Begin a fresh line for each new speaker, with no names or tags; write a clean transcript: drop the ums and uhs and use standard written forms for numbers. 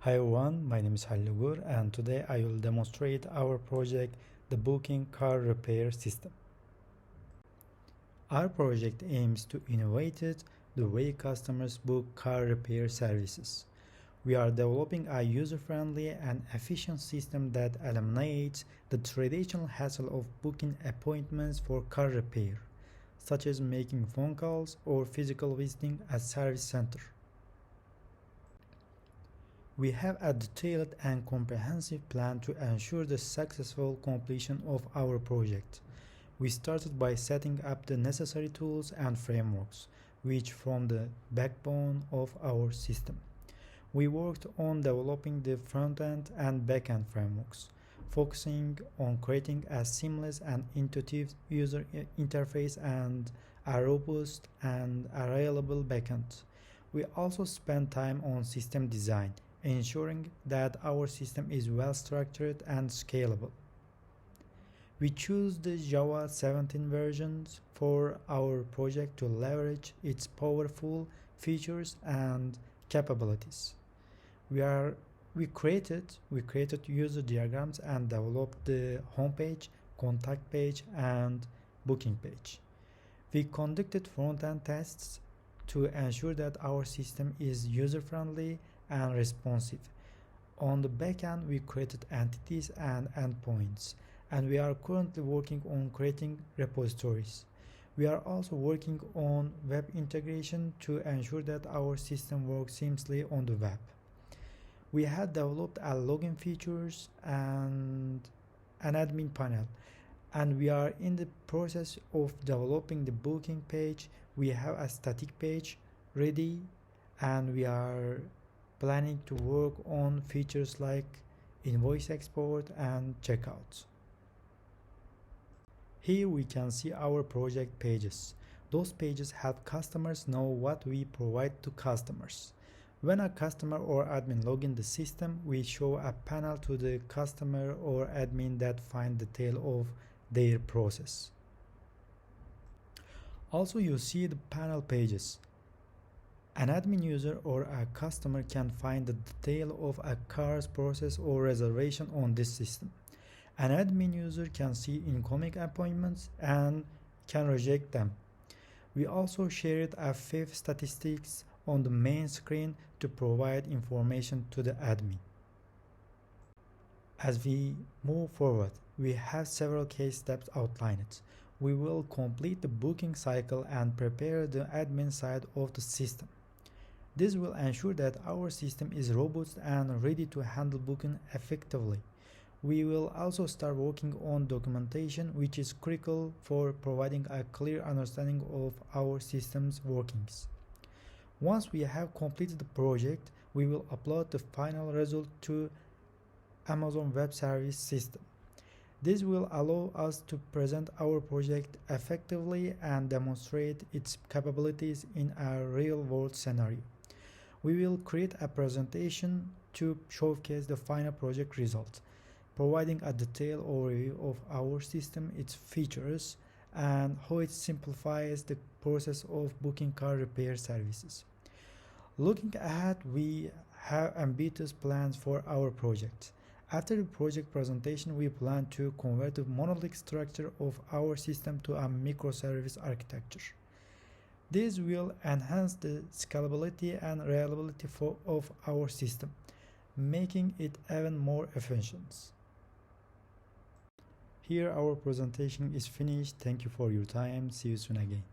Hi everyone, my name is Halil UGUR and today I will demonstrate our project, the Booking Car Repair System. Our project aims to innovate the way customers book car repair services. We are developing a user-friendly and efficient system that eliminates the traditional hassle of booking appointments for car repair, such as making phone calls or physical visiting a service center. We have a detailed and comprehensive plan to ensure the successful completion of our project. We started by setting up the necessary tools and frameworks, which form the backbone of our system. We worked on developing the frontend and backend frameworks, focusing on creating a seamless and intuitive user interface and a robust and reliable backend. We also spent time on system design, ensuring that our system is well structured and scalable. We choose the Java 17 versions for our project to leverage its powerful features and capabilities. We created user diagrams and developed the homepage, contact page, and booking page. We conducted front-end tests to ensure that our system is user-friendly and responsive. On the backend, we created entities and endpoints, and we are currently working on creating repositories. We are also working on web integration to ensure that our system works seamlessly on the web. We have developed a login features and an admin panel, and we are in the process of developing the booking page. We have a static page ready, and we are planning to work on features like invoice export and checkouts. Here we can see our project pages. Those pages help customers know what we provide to customers. When a customer or admin log in the system, we show a panel to the customer or admin that find the detail of their process. Also, you see the panel pages. An admin user or a customer can find the detail of a car's process or reservation on this system. An admin user can see incoming appointments and can reject them. We also shared a few statistics on the main screen to provide information to the admin. As we move forward, we have several case steps outlined. We will complete the booking cycle and prepare the admin side of the system. This will ensure that our system is robust and ready to handle booking effectively. We will also start working on documentation, which is critical for providing a clear understanding of our system's workings. Once we have completed the project, we will upload the final result to Amazon Web Service system. This will allow us to present our project effectively and demonstrate its capabilities in a real-world scenario. We will create a presentation to showcase the final project result, providing a detailed overview of our system, its features, and how it simplifies the process of booking car repair services. Looking ahead, we have ambitious plans for our project. After the project presentation, we plan to convert the monolithic structure of our system to a microservice architecture. This will enhance the scalability and reliability of our system, making it even more efficient. Here our presentation is finished. Thank you for your time. See you soon again.